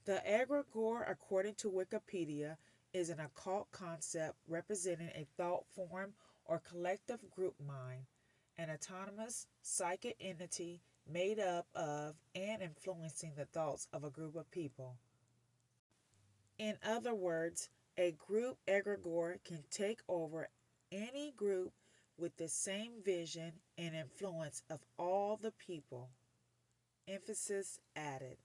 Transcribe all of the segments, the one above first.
The egregore, according to Wikipedia, is an occult concept representing a thought form or collective group mind, an autonomous psychic entity made up of and influencing the thoughts of a group of people. In other words, a group egregore can take over any group with the same vision and influence of all the people. Emphasis added.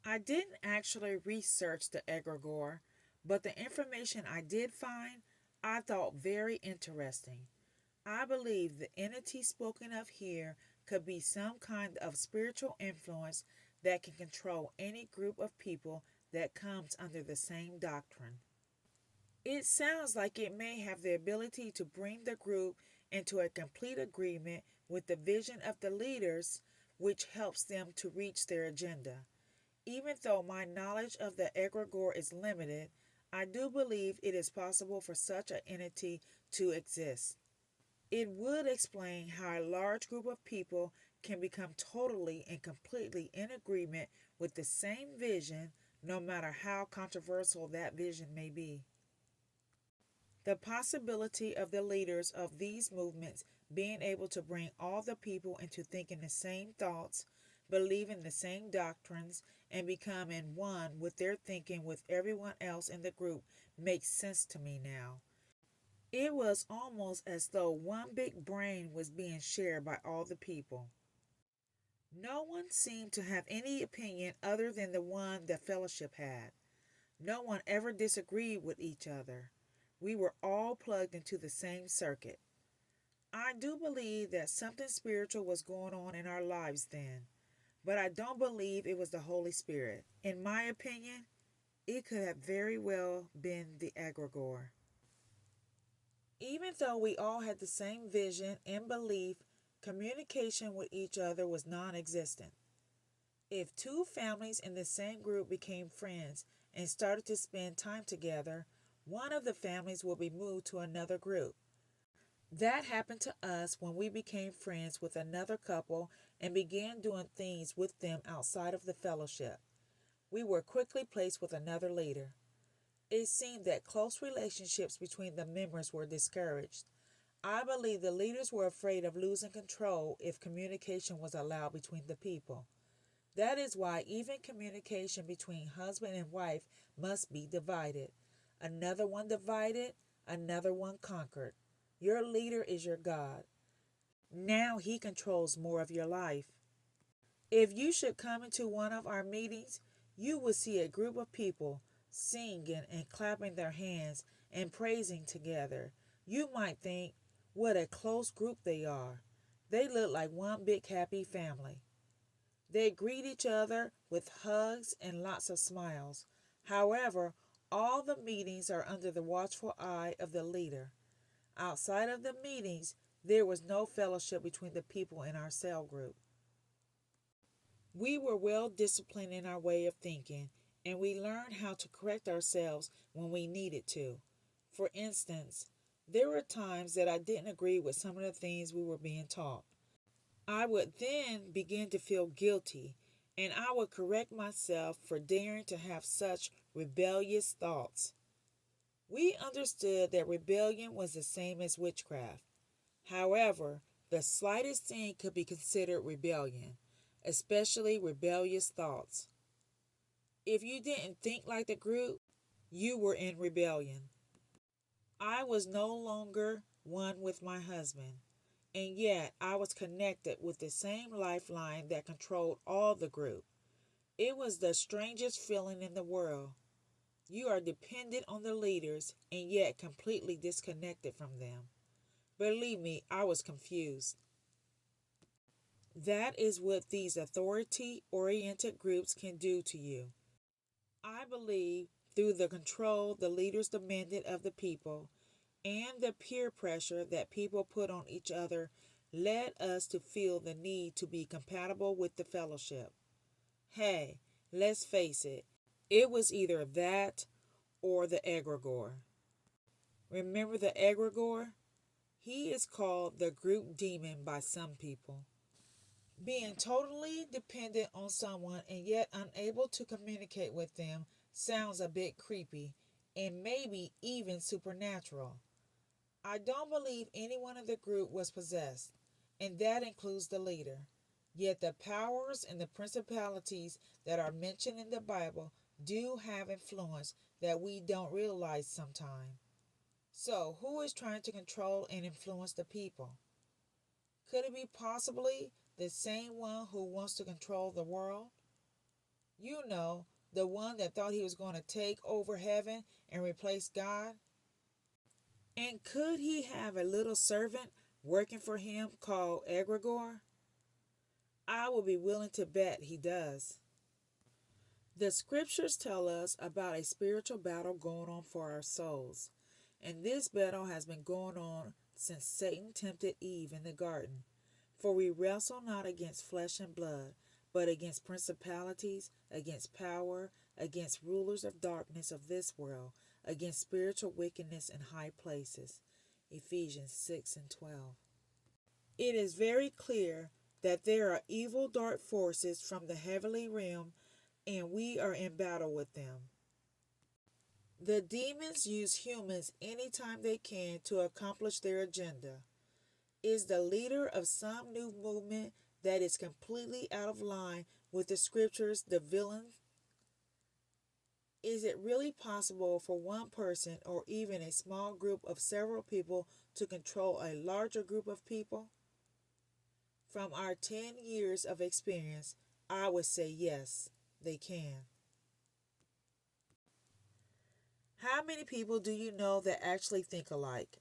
I didn't actually research the egregore, but the information I did find I thought very interesting. I believe the entity spoken of here could be some kind of spiritual influence that can control any group of people that comes under the same doctrine. It sounds like it may have the ability to bring the group into a complete agreement with the vision of the leaders, which helps them to reach their agenda. Even though my knowledge of the egregore is limited, I do believe it is possible for such an entity to exist. It would explain how a large group of people can become totally and completely in agreement with the same vision, no matter how controversial that vision may be. The possibility of the leaders of these movements being able to bring all the people into thinking the same thoughts, believing the same doctrines, and becoming one with their thinking with everyone else in the group makes sense to me now. It was almost as though one big brain was being shared by all the people. No one seemed to have any opinion other than the one the fellowship had. No one ever disagreed with each other. We were all plugged into the same circuit. I do believe that something spiritual was going on in our lives then, but I don't believe it was the Holy Spirit. In my opinion, it could have very well been the egregore. Even though we all had the same vision and belief, communication with each other was non existent. If two families in the same group became friends and started to spend time together, one of the families will be moved to another group. That happened to us when we became friends with another couple and began doing things with them outside of the fellowship. We were quickly placed with another leader. It seemed that close relationships between the members were discouraged. I believe the leaders were afraid of losing control if communication was allowed between the people. That is why even communication between husband and wife must be divided. Another one divided, another one conquered. Your leader is your God. Now he controls more of your life. If you should come into one of our meetings, you will see a group of people singing and clapping their hands and praising together. You might think, what a close group they are. They look like one big happy family. They greet each other with hugs and lots of smiles. However, all the meetings are under the watchful eye of the leader. Outside of the meetings, there was no fellowship between the people in our cell group. We were well disciplined in our way of thinking, and we learned how to correct ourselves when we needed to. For instance, there were times that I didn't agree with some of the things we were being taught. I would then begin to feel guilty, and I would correct myself for daring to have such rebellious thoughts. We understood that rebellion was the same as witchcraft. However, the slightest thing could be considered rebellion, especially rebellious thoughts. If you didn't think like the group, you were in rebellion. I was no longer one with my husband, and yet I was connected with the same lifeline that controlled all the group. It was the strangest feeling in the world. You are dependent on the leaders and yet completely disconnected from them. Believe me, I was confused. That is what these authority oriented groups can do to you. I believe through the control the leaders demanded of the people and the peer pressure that people put on each other led us to feel the need to be compatible with the fellowship. Hey, let's face it, it was either that or the egregore. Remember the egregore? He is called the group demon by some people. Being totally dependent on someone and yet unable to communicate with them sounds a bit creepy and maybe even supernatural. I don't believe anyone in the group was possessed, and that includes the leader. Yet the powers and the principalities that are mentioned in the Bible do have influence that we don't realize sometimes. So, who is trying to control and influence the people? Could it be possibly the same one who wants to control the world? You know, the one that thought he was going to take over heaven and replace God? And could he have a little servant working for him called Egregore? I would be willing to bet he does. The scriptures tell us about a spiritual battle going on for our souls. And this battle has been going on since Satan tempted Eve in the garden. For we wrestle not against flesh and blood, but against principalities, against power, against rulers of darkness of this world, against spiritual wickedness in high places. Ephesians 6 and 12. It is very clear that there are evil dark forces from the heavenly realm, and we are in battle with them. The demons use humans anytime they can to accomplish their agenda. Is the leader of some new movement that is completely out of line with the scriptures the villain? Is it really possible for one person or even a small group of several people to control a larger group of people? From our 10 years of experience, I would say yes, they can. How many people do you know that actually think alike?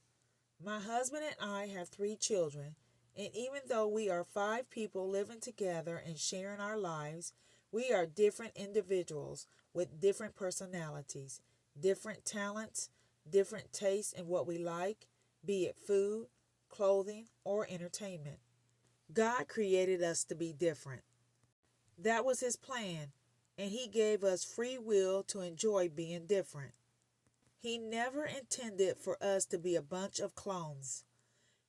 My husband and I have 3 children, and even though we are 5 people living together and sharing our lives, we are different individuals with different personalities, different talents, different tastes in what we like, be it food, clothing, or entertainment. God created us to be different. That was His plan, and He gave us free will to enjoy being different. He never intended for us to be a bunch of clones.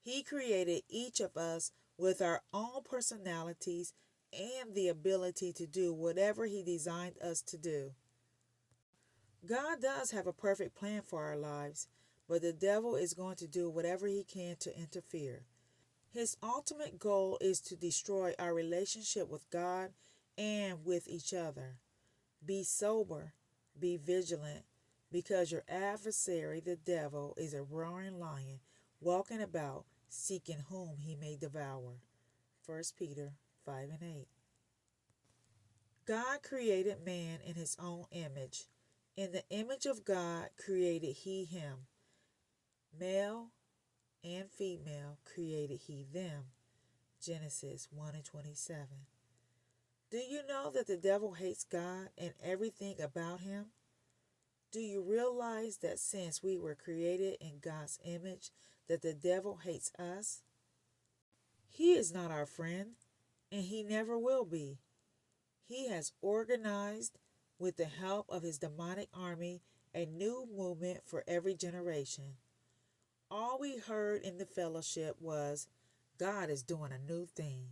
He created each of us with our own personalities and the ability to do whatever He designed us to do. God does have a perfect plan for our lives, but the devil is going to do whatever he can to interfere. His ultimate goal is to destroy our relationship with God and with each other. Be sober, be vigilant, because your adversary, the devil, is a roaring lion, walking about, seeking whom he may devour. 1 Peter 5 and 8. God created man in his own image. In the image of God created he him. Male and female created he them. Genesis 1 and 27. Do you know that the devil hates God and everything about him? Do you realize that since we were created in God's image, that the devil hates us? He is not our friend, and he never will be. He has organized, with the help of his demonic army, a new movement for every generation. All we heard in the fellowship was, God is doing a new thing.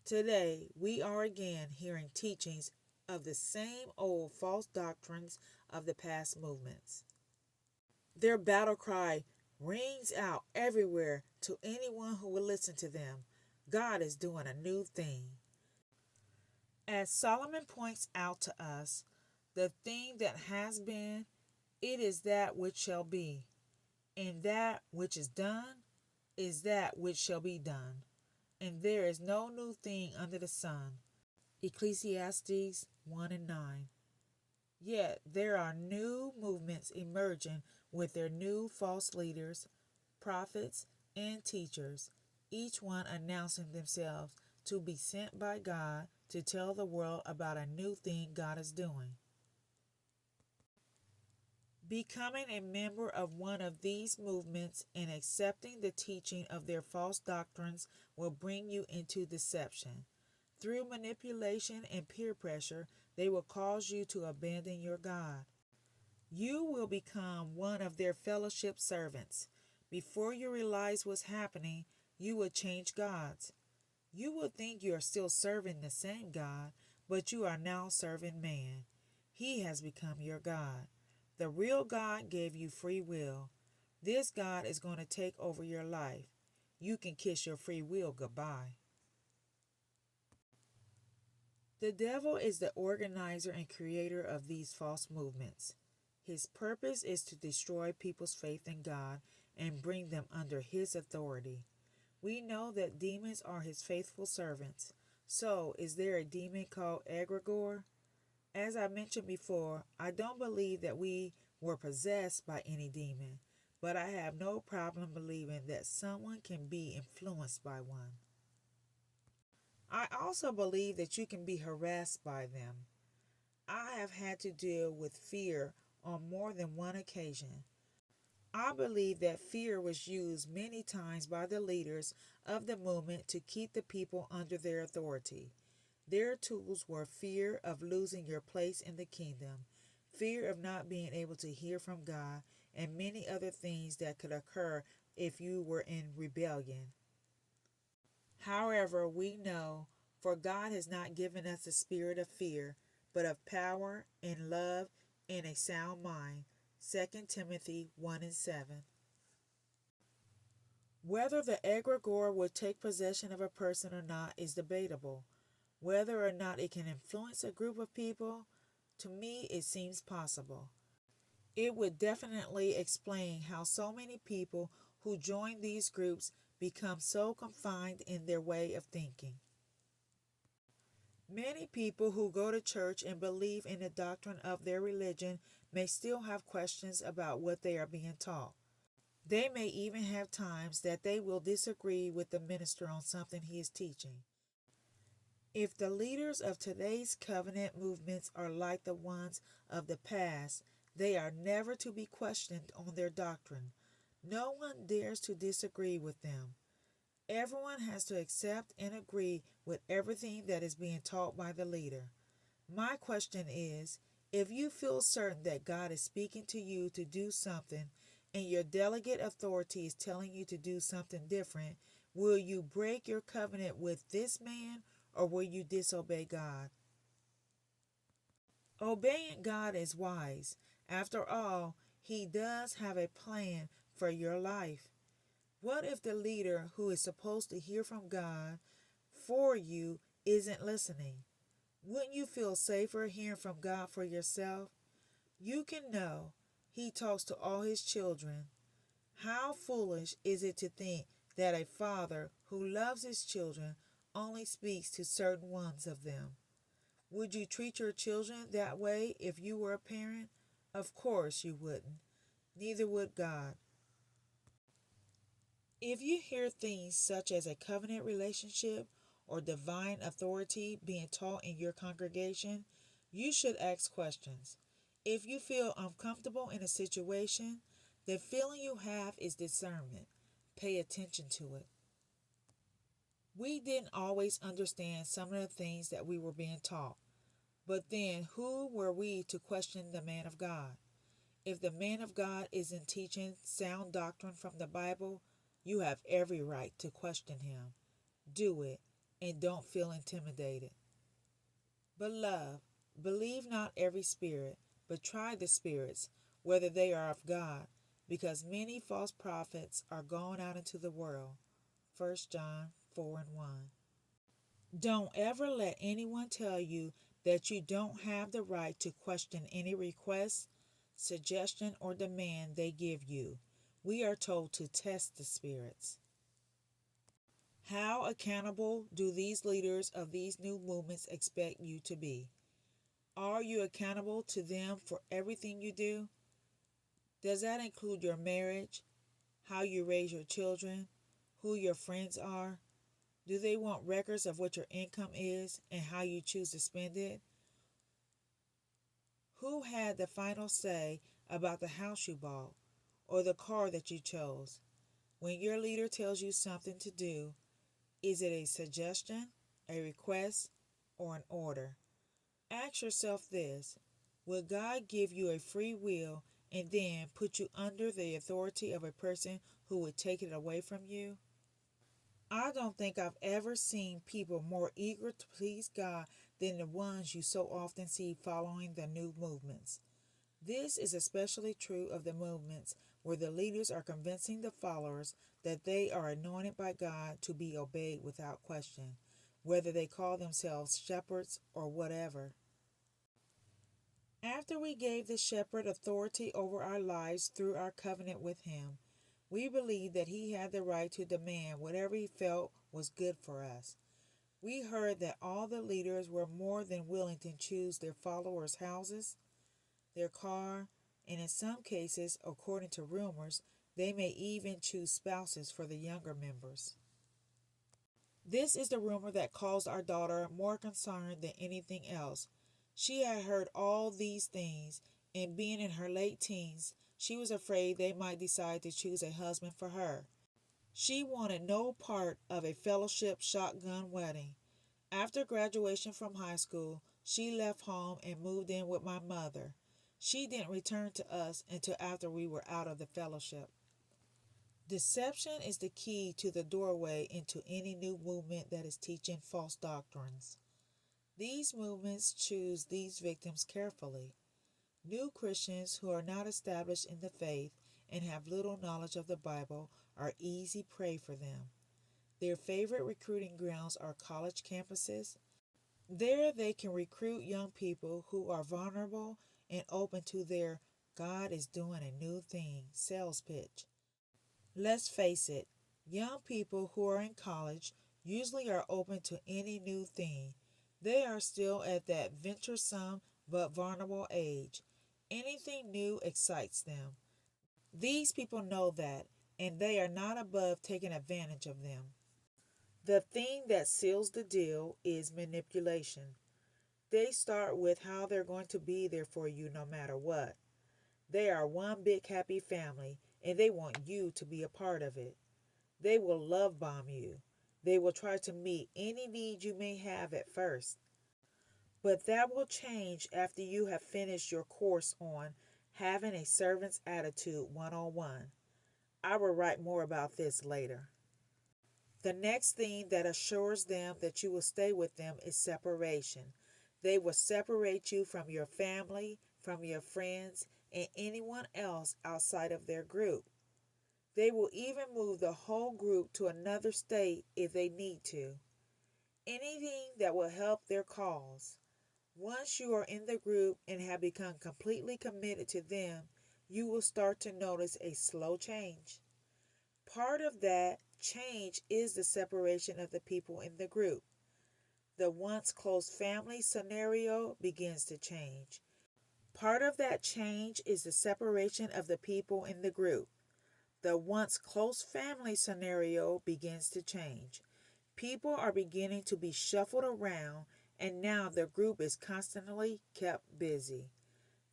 Today, we are again hearing teachings of the same old false doctrines of the past movements. Their battle cry rings out everywhere to anyone who will listen to them. God is doing a new thing. As Solomon points out to us, the thing that has been, it is that which shall be, and that which is done is that which shall be done, and there is no new thing under the sun. Ecclesiastes 1 and 9. Yet there are new movements emerging with their new false leaders, prophets, and teachers, each one announcing themselves to be sent by God to tell the world about a new thing God is doing. Becoming a member of one of these movements and accepting the teaching of their false doctrines will bring you into deception. Through manipulation and peer pressure, they will cause you to abandon your God. You will become one of their fellowship servants. Before you realize what's happening, you will change gods. You would think you are still serving the same God, but you are now serving man. He has become your God. The real God gave you free will. This God is going to take over your life. You can kiss your free will goodbye. The devil is the organizer and creator of these false movements. His purpose is to destroy people's faith in God and bring them under his authority. We know that demons are his faithful servants. So, is there a demon called egregore? As I mentioned before, I don't believe that we were possessed by any demon, but I have no problem believing that someone can be influenced by one. I also believe that you can be harassed by them. I have had to deal with fear on more than one occasion. I believe that fear was used many times by the leaders of the movement to keep the people under their authority. Their tools were fear of losing your place in the kingdom, fear of not being able to hear from God, and many other things that could occur if you were in rebellion. However, we know, for God has not given us a spirit of fear, but of power and love and a sound mind. 2 Timothy 1:7. Whether the egregore would take possession of a person or not is debatable. Whether or not it can influence a group of people, to me it seems possible. It would definitely explain how so many people who join these groups become so confined in their way of thinking. Many people who go to church and believe in the doctrine of their religion may still have questions about what they are being taught. They may even have times that they will disagree with the minister on something he is teaching. If the leaders of today's covenant movements are like the ones of the past, they are never to be questioned on their doctrine. No one dares to disagree with them. Everyone has to accept and agree with everything that is being taught by the leader. My question is, if you feel certain that God is speaking to you to do something and your delegate authority is telling you to do something different, will you break your covenant with this man or will you disobey God? Obeying God is wise. After all, He does have a plan for your life. What if the leader who is supposed to hear from God for you isn't listening? Wouldn't you feel safer hearing from God for yourself? You can know He talks to all His children. How foolish is it to think that a father who loves his children only speaks to certain ones of them? Would you treat your children that way if you were a parent? Of course you wouldn't. Neither would God. If you hear things such as a covenant relationship or divine authority being taught in your congregation, you should ask questions. If you feel uncomfortable in a situation, the feeling you have is discernment. Pay attention to it. We didn't always understand some of the things that we were being taught, but then who were we to question the man of God? If the man of God isn't teaching sound doctrine from the Bible, you have every right to question him. Do it, and don't feel intimidated. Beloved, believe not every spirit, but try the spirits, whether they are of God, because many false prophets are gone out into the world. 1 John 4:1. Don't ever let anyone tell you that you don't have the right to question any request, suggestion, or demand they give you. We are told to test the spirits. How accountable do these leaders of these new movements expect you to be? Are you accountable to them for everything you do? Does that include your marriage, how you raise your children, who your friends are? Do they want records of what your income is and how you choose to spend it? Who had the final say about the house you bought or the car that you chose? When your leader tells you something to do, is it a suggestion, a request, or an order? Ask yourself this: will God give you a free will and then put you under the authority of a person who would take it away from you? I don't think I've ever seen people more eager to please God than the ones you so often see following the new movements. This is especially true of the movements where the leaders are convincing the followers that they are anointed by God to be obeyed without question, whether they call themselves shepherds or whatever. After we gave the shepherd authority over our lives through our covenant with him, we believed that he had the right to demand whatever he felt was good for us. We heard that all the leaders were more than willing to choose their followers' houses, their car, and in some cases, according to rumors, they may even choose spouses for the younger members. This is the rumor that caused our daughter more concern than anything else. She had heard all these things, and being in her late teens, she was afraid they might decide to choose a husband for her. She wanted no part of a fellowship shotgun wedding. After graduation from high school, she left home and moved in with my mother. She didn't return to us until after we were out of the fellowship. Deception is the key to the doorway into any new movement that is teaching false doctrines. These movements choose these victims carefully. New Christians who are not established in the faith and have little knowledge of the Bible are easy prey for them. Their favorite recruiting grounds are college campuses. There they can recruit young people who are vulnerable and open to their God is doing a new thing sales pitch. Let's face it, young people who are in college usually are open to any new thing. They are still at that venturesome but vulnerable age. Anything new excites them. These people know that, and they are not above taking advantage of them. The thing that seals the deal is manipulation. They start with how they're going to be there for you no matter what. They are one big happy family, and they want you to be a part of it. They will love bomb you. They will try to meet any need you may have at first. But that will change after you have finished your course on having a servant's attitude 101. I will write more about this later. The next thing that assures them that you will stay with them is separation. They will separate you from your family, from your friends, and anyone else outside of their group. They will even move the whole group to another state if they need to. Anything that will help their cause. Once you are in the group and have become completely committed to them, you will start to notice a slow change. Part of that change is the separation of the people in the group. The once close family scenario begins to change. Part of that change is the separation of the people in the group. The once close family scenario begins to change. People are beginning to be shuffled around, and now the group is constantly kept busy.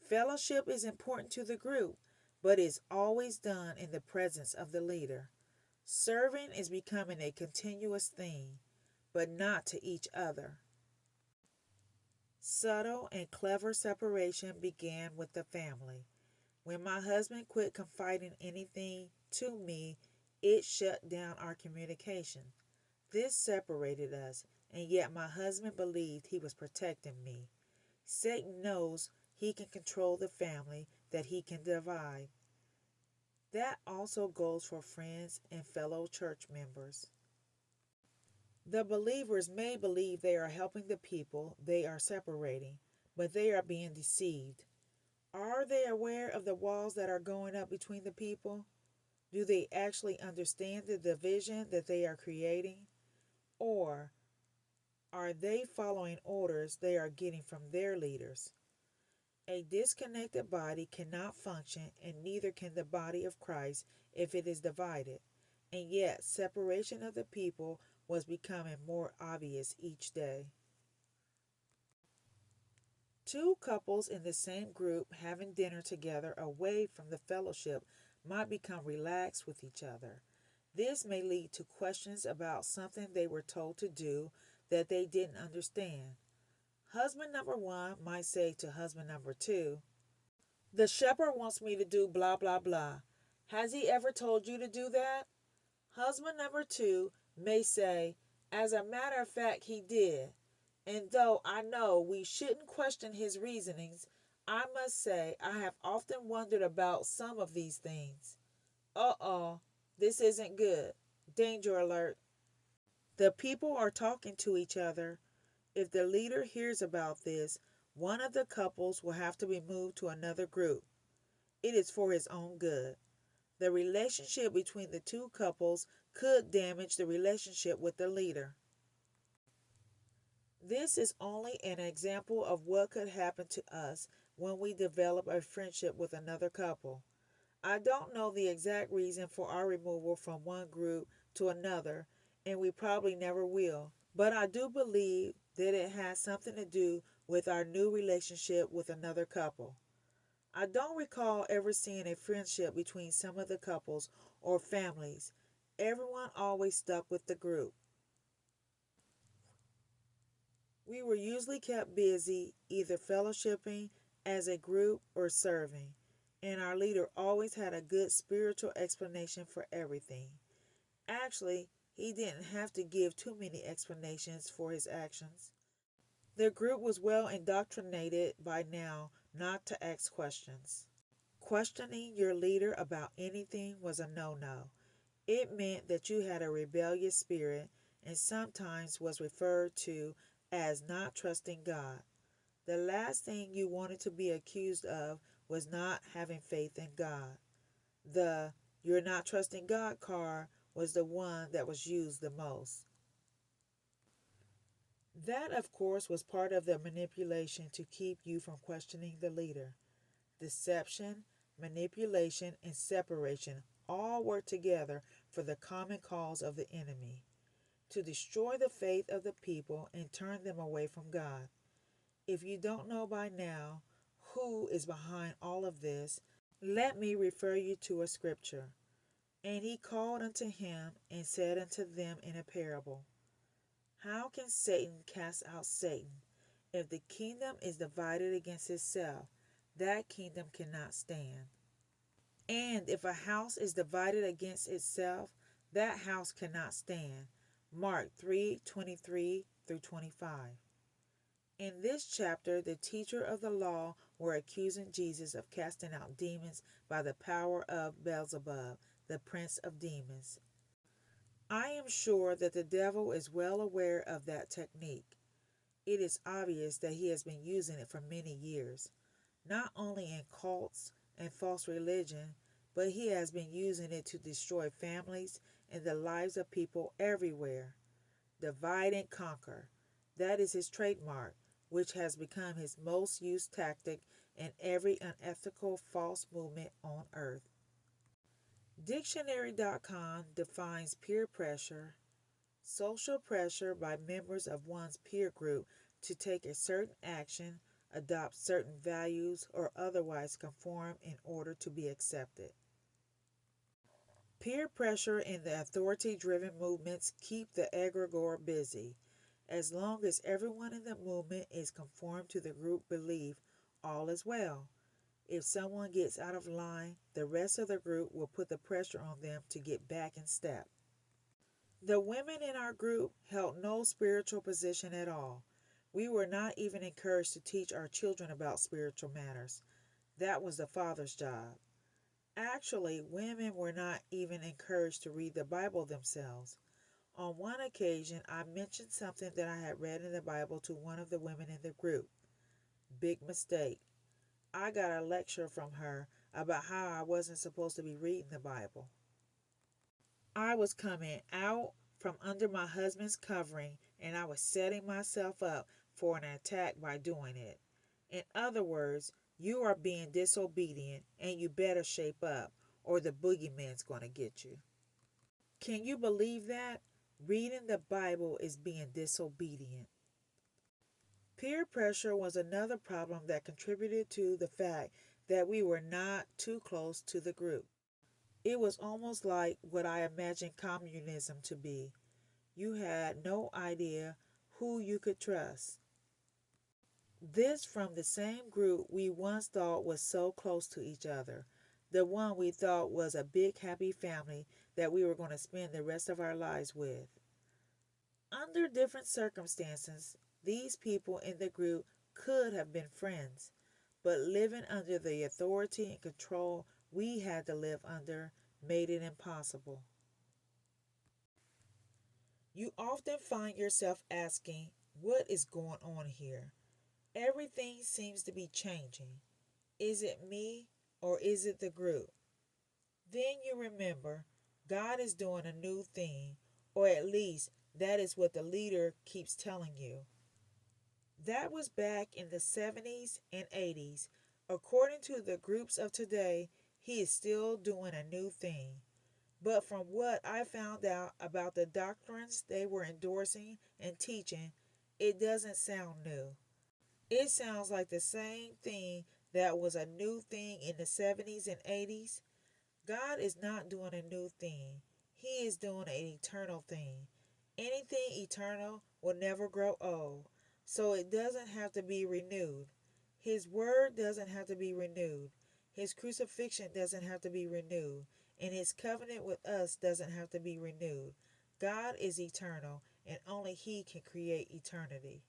Fellowship is important to the group, but is always done in the presence of the leader. Serving is becoming a continuous thing, but not to each other. Subtle and clever separation began with the family. When my husband quit confiding anything to me, it shut down our communication. This separated us, and yet my husband believed he was protecting me. Satan knows he can control the family, that he can divide. That also goes for friends and fellow church members. The believers may believe they are helping the people they are separating, but they are being deceived. Are they aware of the walls that are going up between the people? Do they actually understand the division that they are creating? Or are they following orders they are getting from their leaders? A disconnected body cannot function, and neither can the body of Christ if it is divided. And yet, separation of the people was becoming more obvious each day. Two couples in the same group having dinner together away from the fellowship might become relaxed with each other. This may lead to questions about something they were told to do that they didn't understand. Husband number one might say to husband number two, "The shepherd wants me to do blah, blah, blah. Has he ever told you to do that?" Husband number two may say, "As a matter of fact, he did. And though I know we shouldn't question his reasonings, I must say I have often wondered about some of these things. Uh-oh, this isn't good. Danger alert." The people are talking to each other. If the leader hears about this, one of the couples will have to be moved to another group. It is for his own good. The relationship between the two couples could damage the relationship with the leader. This is only an example of what could happen to us when we develop a friendship with another couple. I don't know the exact reason for our removal from one group to another, and we probably never will, but I do believe that it has something to do with our new relationship with another couple. I don't recall ever seeing a friendship between some of the couples or families. Everyone always stuck with the group. We were usually kept busy, either fellowshipping as a group or serving, and our leader always had a good spiritual explanation for everything. Actually, he didn't have to give too many explanations for his actions. The group was well indoctrinated by now not to ask questions. Questioning your leader about anything was a no no. It meant that you had a rebellious spirit and sometimes was referred to as not trusting God. The last thing you wanted to be accused of was not having faith in God. The "you're not trusting God" card was the one that was used the most. That, of course, was part of the manipulation to keep you from questioning the leader. Deception, manipulation, and separation all work together for the common cause of the enemy to destroy the faith of the people and turn them away from God. If you don't know by now who is behind all of this, let me refer you to a scripture. "And he called unto him and said unto them in a parable, How can Satan cast out Satan? If the kingdom is divided against itself, that kingdom cannot stand. And if a house is divided against itself, that house cannot stand." Mark 3:23 through 25. In this chapter, the teacher of the law were accusing Jesus of casting out demons by the power of Beelzebub, the prince of demons. I am sure that the devil is well aware of that technique. It is obvious that he has been using it for many years, not only in cults and false religion, but he has been using it to destroy families and the lives of people everywhere. Divide and conquer. That is his trademark, which has become his most used tactic in every unethical false movement on earth. Dictionary.com defines peer pressure: social pressure by members of one's peer group to take a certain action, adopt certain values, or otherwise conform in order to be accepted. Peer pressure and the authority-driven movements keep the egregore busy. As long as everyone in the movement is conformed to the group belief, all is well. If someone gets out of line, the rest of the group will put the pressure on them to get back in step. The women in our group held no spiritual position at all. We were not even encouraged to teach our children about spiritual matters. That was the father's job. Actually, women were not even encouraged to read the Bible themselves. On one occasion, I mentioned something that I had read in the Bible to one of the women in the group. Big mistake. I got a lecture from her about how I wasn't supposed to be reading the Bible. I was coming out from under my husband's covering, and I was setting myself up for an attack by doing it. In other words, you are being disobedient and you better shape up or the boogeyman's going to get you. Can you believe that? Reading the Bible is being disobedient. Peer pressure was another problem that contributed to the fact that we were not too close to the group. It was almost like what I imagined communism to be. You had no idea who you could trust. This from the same group we once thought was so close to each other, the one we thought was a big happy family that we were going to spend the rest of our lives with. Under different circumstances, these people in the group could have been friends, but living under the authority and control we had to live under made it impossible. You often find yourself asking, what is going on here? Everything seems to be changing. Is it me or is it the group? Then you remember God is doing a new thing, or at least that is what the leader keeps telling you. That was back in the 70s and 80s. According to the groups of today, he is still doing a new thing. But from what I found out about the doctrines they were endorsing and teaching, it doesn't sound new. It sounds like the same thing that was a new thing in the 70s and 80s. God is not doing a new thing, He is doing an eternal thing. Anything eternal will never grow old, so it doesn't have to be renewed. His word doesn't have to be renewed. His crucifixion doesn't have to be renewed. And his covenant with us doesn't have to be renewed. God is eternal, and only He can create eternity.